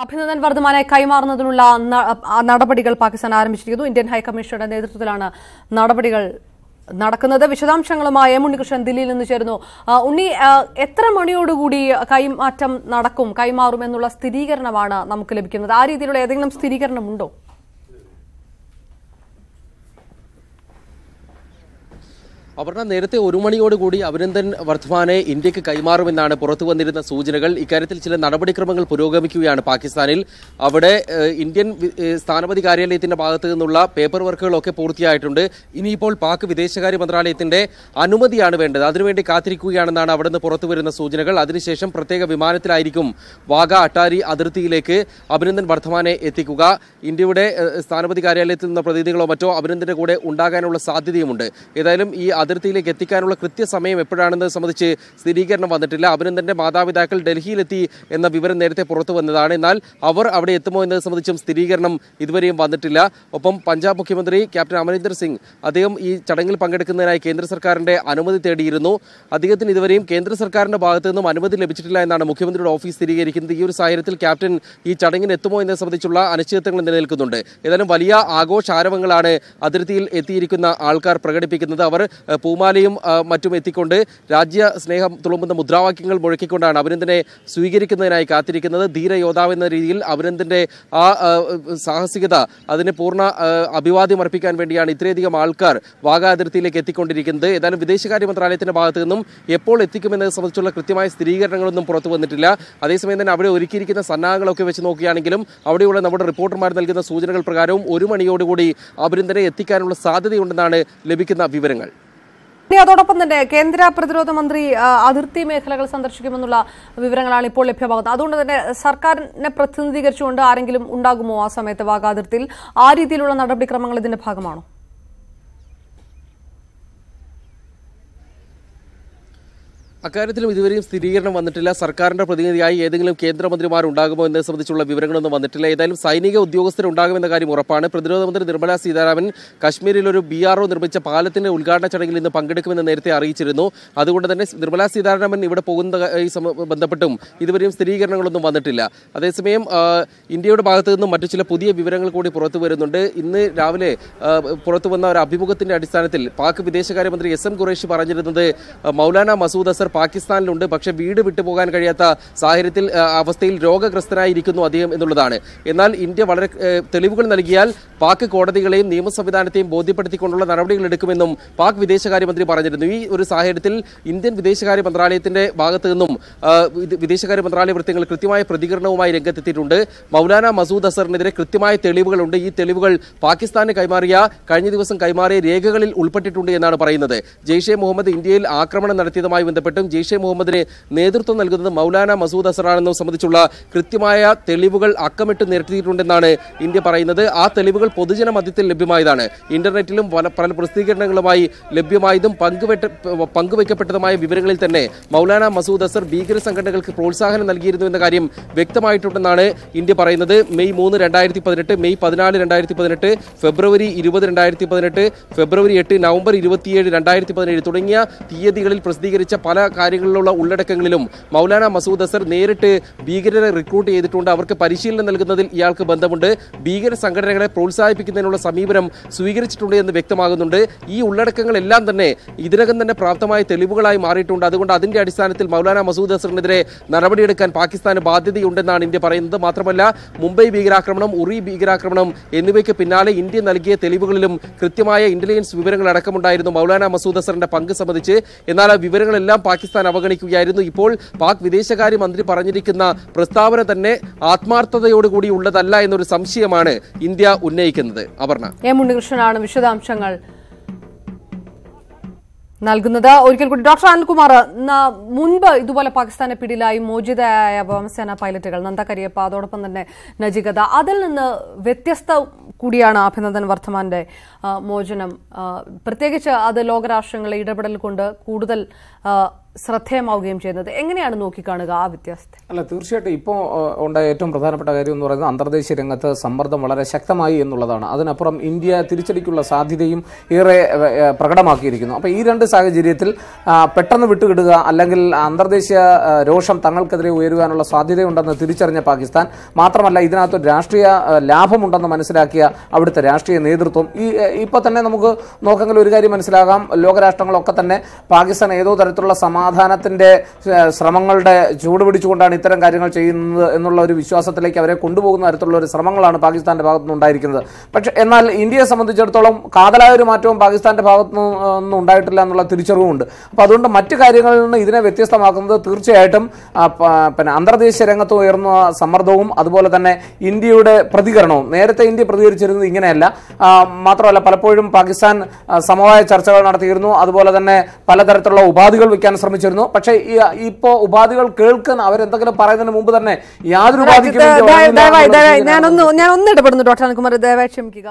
അഭിനന്ദൻ വർദ്ധമാനെ കൈമാറുന്നതിനുള്ള നടപടികൾ പാകിസ്ഥാൻ ആരംഭിച്ചിരിക്കുന്നു. ഇന്ത്യൻ ഹൈക്കമ്മീഷണറുടെ നേതൃത്വത്തിലാണ് നടപടികൾ നടക്കുന്നത്. വിശദാംശങ്ങളുമായി ഉണ്ണികൃഷ്ണൻ ദില്ലിയിൽ നിന്ന് ചേരുന്നു. ഉണ്ണി, എത്ര മണിയോടുകൂടി കൈമാറ്റം നടക്കും, കൈമാറും എന്നുള്ള സ്ഥിരീകരണമാണ് നമുക്ക് ലഭിക്കുന്നത്? ആ രീതിയിലുള്ള ഏതെങ്കിലും സ്ഥിരീകരണമുണ്ടോ? അപർണ, നേരത്തെ 1 മണിയോടുകൂടി അഭിനന്ദൻ വർദ്ധമാനെ ഇന്ത്യക്ക് കൈമാറുമെന്നാണ് പുറത്തു വന്നിരുന്ന സൂചനകൾ. ഇക്കാര്യത്തിൽ ചില നടപടിക്രമങ്ങൾ പുരോഗമിക്കുകയാണ് പാകിസ്ഥാനിൽ. അവിടെ ഇന്ത്യൻ സ്ഥാനപതി കാര്യാലയത്തിന്റെ ഭാഗത്തു നിന്നുള്ള പേപ്പർ വർക്കുകളൊക്കെ പൂർത്തിയായിട്ടുണ്ട്. ഇനിയിപ്പോൾ പാക് വിദേശകാര്യ മന്ത്രാലയത്തിന്റെ അനുമതിയാണ് വേണ്ടത്. അതിനുവേണ്ടി കാത്തിരിക്കുകയാണെന്നാണ് അവിടെ നിന്ന് പുറത്തു വരുന്ന സൂചനകൾ. അതിനുശേഷം പ്രത്യേക വിമാനത്തിലായിരിക്കും വാഗ അട്ടാരി അതിർത്തിയിലേക്ക് അഭിനന്ദൻ വർദ്ധമാനെ എത്തിക്കുക. ഇന്ത്യയുടെ സ്ഥാനപതി കാര്യാലയത്തിൽ നിന്ന പ്രതിനിധികളോ മറ്റോ അഭിനന്ദന്റെ കൂടെ ഉണ്ടാകാനുള്ള സാധ്യതയുമുണ്ട്. ഏതായാലും ഈ അതിർത്തിയിലേക്ക് എത്തിക്കാനുള്ള കൃത്യസമയം എപ്പോഴാണെന്ന് സംബന്ധിച്ച് സ്ഥിരീകരണം വന്നിട്ടില്ല. അഭിനന്ദന്റെ മാതാപിതാക്കൾ ഡൽഹിയിലെത്തി എന്ന വിവരം നേരത്തെ പുറത്തു വന്നതാണ്. എന്നാൽ അവർ അവിടെ എത്തുമോ എന്നത് സംബന്ധിച്ചും സ്ഥിരീകരണം ഇതുവരെയും വന്നിട്ടില്ല. ഒപ്പം പഞ്ചാബ് മുഖ്യമന്ത്രി ക്യാപ്റ്റൻ അമരീന്ദർ സിംഗ് അദ്ദേഹം ഈ ചടങ്ങിൽ പങ്കെടുക്കുന്നതിനായി കേന്ദ്ര സർക്കാരിന്റെ അനുമതി തേടിയിരുന്നു. അദ്ദേഹത്തിന് ഇതുവരെയും കേന്ദ്ര സർക്കാരിന്റെ ഭാഗത്തു നിന്നും അനുമതി ലഭിച്ചിട്ടില്ല എന്നാണ് മുഖ്യമന്ത്രിയുടെ ഓഫീസ് സ്ഥിരീകരിക്കുന്നത്. ഈ ഒരു സാഹചര്യത്തിൽ ക്യാപ്റ്റൻ ഈ ചടങ്ങിന് എത്തുമോ എന്നത് സംബന്ധിച്ചുള്ള അനിശ്ചിതത്വങ്ങൾ നിലനിൽക്കുന്നുണ്ട്. ഏതായാലും വലിയ ആഘോഷാരവങ്ങളാണ് അതിർത്തിയിൽ എത്തിയിരിക്കുന്ന ആൾക്കാർ പ്രകടിപ്പിക്കുന്നത്. അവർ പൂമാലയും മറ്റും എത്തിക്കൊണ്ട് രാജ്യസ്നേഹം തുളുമ്പുന്ന മുദ്രാവാക്യങ്ങൾ മുഴക്കിക്കൊണ്ടാണ് അഭിനന്ദനെ സ്വീകരിക്കുന്നതിനായി കാത്തിരിക്കുന്നത്. ധീരയോദ്ധാവ് എന്ന രീതിയിൽ അഭിനന്ദന്റെ ആ സാഹസികത അതിന് പൂർണ്ണ അഭിവാദ്യം അർപ്പിക്കാൻ വേണ്ടിയാണ് ഇത്രയധികം ആൾക്കാർ വാഗ അതിർത്തിയിലേക്ക് എത്തിക്കൊണ്ടിരിക്കുന്നത്. ഏതായാലും വിദേശകാര്യ മന്ത്രാലയത്തിന്റെ ഭാഗത്തു നിന്നും എപ്പോൾ എത്തിക്കുമെന്നത് സംബന്ധിച്ചുള്ള കൃത്യമായ സ്ഥിരീകരണങ്ങളൊന്നും പുറത്തു വന്നിട്ടില്ല. അതേസമയം തന്നെ അവിടെ ഒരുക്കിയിരിക്കുന്ന സന്നാഹങ്ങളൊക്കെ വെച്ച് നോക്കുകയാണെങ്കിലും അവിടെയുള്ള നമ്മുടെ റിപ്പോർട്ടർമാർ നൽകുന്ന സൂചനകൾ പ്രകാരവും 1 മണിയോടുകൂടി അഭിനന്ദനെ എത്തിക്കാനുള്ള സാധ്യതയുണ്ടെന്നാണ് ലഭിക്കുന്ന വിവരങ്ങൾ. അതോടൊപ്പം തന്നെ കേന്ദ്ര പ്രതിരോധ മന്ത്രി അതിർത്തി മേഖലകൾ സന്ദർശിക്കുമെന്നുള്ള വിവരങ്ങളാണ് ഇപ്പോൾ ലഭ്യമാകുന്നത്. അതുകൊണ്ട് തന്നെ സർക്കാരിനെ പ്രതിനിധീകരിച്ചുകൊണ്ട് ആരെങ്കിലും ഉണ്ടാകുമോ ആ സമയത്ത് വാഗ അതിർത്തിയിൽ? ആ രീതിയിലുള്ള നടപടിക്രമങ്ങൾ ഇതിന്റെ ഭാഗമാണോ? അക്കാര്യത്തിലും ഇതുവരെയും സ്ഥിരീകരണം വന്നിട്ടില്ല. സർക്കാരിന്റെ പ്രതിനിധിയായി ഏതെങ്കിലും കേന്ദ്രമന്ത്രിമാർ ഉണ്ടാകുമോ എന്നത് സംബന്ധിച്ചുള്ള വിവരങ്ങളൊന്നും വന്നിട്ടില്ല. ഏതായാലും സൈനിക ഉദ്യോഗസ്ഥരുണ്ടാകുമെന്ന കാര്യം ഉറപ്പാണ്. പ്രതിരോധ മന്ത്രി നിർമ്മല സീതാരാമൻ കശ്മീരിൽ ഒരു BRO നിർമ്മിച്ച പാലത്തിന്റെ ഉദ്ഘാടന ചടങ്ങിൽ ഇന്ന് പങ്കെടുക്കുമെന്ന് നേരത്തെ അറിയിച്ചിരുന്നു. അതുകൊണ്ട് തന്നെ നിർമ്മല സീതാരാമൻ ഇവിടെ പോകുന്നതുമായി ബന്ധപ്പെട്ടും ഇതുവരെയും സ്ഥിരീകരണങ്ങളൊന്നും വന്നിട്ടില്ല. അതേസമയം ഇന്ത്യയുടെ ഭാഗത്തു നിന്നും മറ്റു ചില പുതിയ വിവരങ്ങൾ കൂടി പുറത്തു വരുന്നുണ്ട്. ഇന്ന് രാവിലെ പുറത്തു വന്ന ഒരു അഭിമുഖത്തിന്റെ അടിസ്ഥാനത്തിൽ പാക് വിദേശകാര്യമന്ത്രി SM ഖുറേഷി പറഞ്ഞിരുന്നത് മൗലാന മസൂദ് അസർ പാകിസ്ഥാനിലുണ്ട്, പക്ഷേ വീട് വിട്ടുപോകാൻ കഴിയാത്ത സാഹചര്യത്തിൽ അവസ്ഥയിൽ രോഗഗ്രസ്തനായിരിക്കുന്നു അദ്ദേഹം എന്നുള്ളതാണ്. എന്നാൽ ഇന്ത്യ വളരെ തെളിവുകൾ നൽകിയാൽ പാക് കോടതികളെയും നിയമ സംവിധാനത്തെയും ബോധ്യപ്പെടുത്തിക്കൊണ്ടുള്ള നടപടികൾ എടുക്കുമെന്നും പാക് വിദേശകാര്യമന്ത്രി പറഞ്ഞിരുന്നു. ഈ ഒരു സാഹചര്യത്തിൽ ഇന്ത്യൻ വിദേശകാര്യ മന്ത്രാലയത്തിന്റെ ഭാഗത്തു നിന്നും വിദേശകാര്യ മന്ത്രാലയ വൃത്തങ്ങൾ കൃത്യമായ പ്രതികരണവുമായി രംഗത്തെത്തിയിട്ടുണ്ട്. മൗലാന മസൂദ് അസറിനെതിരെ കൃത്യമായ തെളിവുകളുണ്ട്. ഈ തെളിവുകൾ പാകിസ്ഥാന് കഴിഞ്ഞ ദിവസം കൈമാറിയ രേഖകളിൽ ഉൾപ്പെട്ടിട്ടുണ്ട് എന്നാണ് പറയുന്നത്. ജെയ്ഷെ മുഹമ്മദ് ഇന്ത്യയിൽ ആക്രമണം നടത്തിയതുമായി ബന്ധപ്പെട്ടും ജെയ്ഷെ മുഹമ്മദിന് നേതൃത്വം നൽകുന്നത് മൗലാന മസൂദ് അസറാണെന്നും സംബന്ധിച്ചുള്ള കൃത്യമായ തെളിവുകൾ അക്കമിട്ട് നിരത്തിയിട്ടുണ്ടെന്നാണ് ഇന്ത്യ പറയുന്നത്. ആ തെളിവുകൾ പൊതുജന മധ്യത്തിൽ ലഭ്യമായതാണ്. ഇന്റർനെറ്റിലും പല പ്രസിദ്ധീകരണങ്ങളുമായി ലഭ്യമായതും പങ്കുവയ്ക്കപ്പെട്ടതുമായ വിവരങ്ങളിൽ തന്നെ മൗലാന മസൂദ് അസർ ഭീകര സംഘടനകൾക്ക് പ്രോത്സാഹനം നൽകിയിരുന്നു എന്ന കാര്യം വ്യക്തമായിട്ടുണ്ടെന്നാണ് ഇന്ത്യ പറയുന്നത്. മെയ് 3, 2018, മെയ് 14, 2018, ഫെബ്രുവരി 20, 2018, ഫെബ്രുവരി 8, നവംബർ 27, 2017 തുടങ്ങിയ തീയതികളിൽ പ്രസിദ്ധീകരിച്ച പല കാര്യങ്ങളിലുള്ള ഉള്ളടക്കങ്ങളിലും മൗലാന മസൂദ് അസർ നേരിട്ട് ഭീകരരെ റിക്രൂട്ട് ചെയ്തിട്ടുണ്ട്. അവർക്ക് പരിശീലനം നൽകുന്നതിൽ ഇയാൾക്ക് ബന്ധമുണ്ട്. ഭീകര സംഘടനകളെ പ്രോത്സാഹിപ്പിക്കുന്നതിനുള്ള സമീപനം സ്വീകരിച്ചിട്ടുണ്ട് എന്ന് വ്യക്തമാകുന്നുണ്ട്. ഈ ഉള്ളടക്കങ്ങളെല്ലാം തന്നെ ഇതിനകം തന്നെ പ്രാപ്തമായ തെളിവുകളായി മാറിയിട്ടുണ്ട്. അതുകൊണ്ട് അതിന്റെ അടിസ്ഥാനത്തിൽ മൗലാന മസൂദ് അസറിനെതിരെ നടപടിയെടുക്കാൻ പാകിസ്ഥാന് ബാധ്യതയുണ്ടെന്നാണ് ഇന്ത്യ പറയുന്നത്. മാത്രമല്ല, മുംബൈ ഭീകരാക്രമണം, ഉറി ഭീകരാക്രമണം എന്നിവയ്ക്ക് പിന്നാലെ ഇന്ത്യ നൽകിയ തെളിവുകളിലും കൃത്യമായ ഇന്റലിജൻസ് വിവരങ്ങൾ അടക്കമുണ്ടായിരുന്നു മൗലാന മസൂദ് അസറിന്റെ പങ്ക് സംബന്ധിച്ച്. എന്നാൽ ആ വിവരങ്ങളെല്ലാം പാകിസ്ഥാൻ അവഗണിക്കുകയായിരുന്നു. ഇപ്പോൾ പാക് വിദേശകാര്യ മന്ത്രി പറഞ്ഞിരിക്കുന്ന പ്രസ്താവന തന്നെ ആത്മാർത്ഥതയോടുകൂടി ഉള്ളതല്ല എന്നൊരു സംശയമാണ് ഇന്ത്യ ഉന്നയിക്കുന്നത്. അപർണ, ഉണ്ണികൃഷ്ണനാണ് വിശദാംശങ്ങൾ നൽകുന്നത്. ഒരിക്കൽ കൂടി ഡോക്ടർ അനിൽകുമാർ, മുൻപ് ഇതുപോലെ പാകിസ്ഥാനെ പിടിയിലായി മോചിതയായ വ്യോമസേന പൈലറ്റുകൾ നന്ദ കരിയപ്പ, അതോടൊപ്പം തന്നെ നജികത, അതിൽ നിന്ന് വ്യത്യസ്ത കൂടിയാണ് അഭിനന്ദൻ വർദ്ധമാന്റെ മോചനം. പ്രത്യേകിച്ച് അത് ലോകരാഷ്ട്രങ്ങളെ ഇടപെടൽ കൊണ്ട് കൂടുതൽ ശ്രദ്ധേയമാവുകയും ചെയ്യുന്നത്. എങ്ങനെയാണ് നോക്കിക്കാണുക ആ വ്യത്യാസത്തെ? അല്ല, തീർച്ചയായിട്ടും ഇപ്പോൾ ഉണ്ടായ ഏറ്റവും പ്രധാനപ്പെട്ട കാര്യം എന്ന് പറയുന്നത് അന്തർദേശീയ രംഗത്ത് സമ്മർദ്ദം വളരെ ശക്തമായി എന്നുള്ളതാണ്. അതിനപ്പുറം ഇന്ത്യ തിരിച്ചടിക്കുള്ള സാധ്യതയും ഏറെ പ്രകടമാക്കിയിരിക്കുന്നു. അപ്പോൾ ഈ രണ്ട് സാഹചര്യത്തിൽ പെട്ടെന്ന് വിട്ടുകിടുക അല്ലെങ്കിൽ അന്തർദേശീയ രോഷം തങ്ങൾക്കെതിരെ ഉയരുവാനുള്ള സാധ്യതയുണ്ടെന്ന് തിരിച്ചറിഞ്ഞ പാകിസ്ഥാൻ, മാത്രമല്ല ഇതിനകത്ത് രാഷ്ട്രീയ ലാഭമുണ്ടെന്ന് മനസ്സിലാക്കിയ അവിടുത്തെ രാഷ്ട്രീയ നേതൃത്വം ഇപ്പോൾ തന്നെ നമുക്ക് നോക്കെങ്കിൽ ഒരു കാര്യം മനസ്സിലാകാം, ലോകരാഷ്ട്രങ്ങളൊക്കെ തന്നെ പാകിസ്ഥാൻ ഏതോ തരത്തിലുള്ള സമാധാനത്തിന്റെ ശ്രമങ്ങളുടെ ചൂടുപിടിച്ചുകൊണ്ടാണ് ഇത്തരം കാര്യങ്ങൾ ചെയ്യുന്നത് എന്നുള്ള ഒരു വിശ്വാസത്തിലേക്ക് അവരെ കൊണ്ടുപോകുന്ന തരത്തിലുള്ള ഒരു ശ്രമങ്ങളാണ് പാകിസ്ഥാന്റെ ഭാഗത്തുനിന്ന് ഉണ്ടായിരിക്കുന്നത്. പക്ഷേ എന്നാൽ ഇന്ത്യയെ സംബന്ധിച്ചിടത്തോളം കാതലായ ഒരു മാറ്റവും പാകിസ്ഥാന്റെ ഭാഗത്തുനിന്നും ഉണ്ടായിട്ടില്ല എന്നുള്ള തിരിച്ചറിവുമുണ്ട്. അപ്പോൾ അതുകൊണ്ട് മറ്റു കാര്യങ്ങളിൽ നിന്ന് ഇതിനെ വ്യത്യസ്തമാക്കുന്നത് തീർച്ചയായിട്ടും പിന്നെ അന്തർദേശീയ രംഗത്ത് ഉയർന്ന സമ്മർദ്ദവും അതുപോലെ തന്നെ ഇന്ത്യയുടെ പ്രതികരണവും. നേരത്തെ ഇന്ത്യ പ്രതികരിച്ചിരുന്നത് ഇങ്ങനെയല്ല. മാത്രമല്ല പലപ്പോഴും പാകിസ്ഥാൻ സമവായ ചർച്ചകൾ നടത്തിയിരുന്നു, അതുപോലെ തന്നെ പലതരത്തിലുള്ള ഉപാധികൾ വയ്ക്കാൻ ശ്രമിച്ചിരുന്നു. പക്ഷേ ഇപ്പോൾ ഉപാധികൾ കേൾക്കാൻ അവരെന്തെങ്കിലും പറയുന്നതിന് മുമ്പ് തന്നെ യാതൊരു ഉപാധിക്കും ഞാൻ ഒന്ന് ഇടപെടുന്നു ഡോക്ടർ അനിൽകുമാർ, ദയവായി ക്ഷമിക്കുക.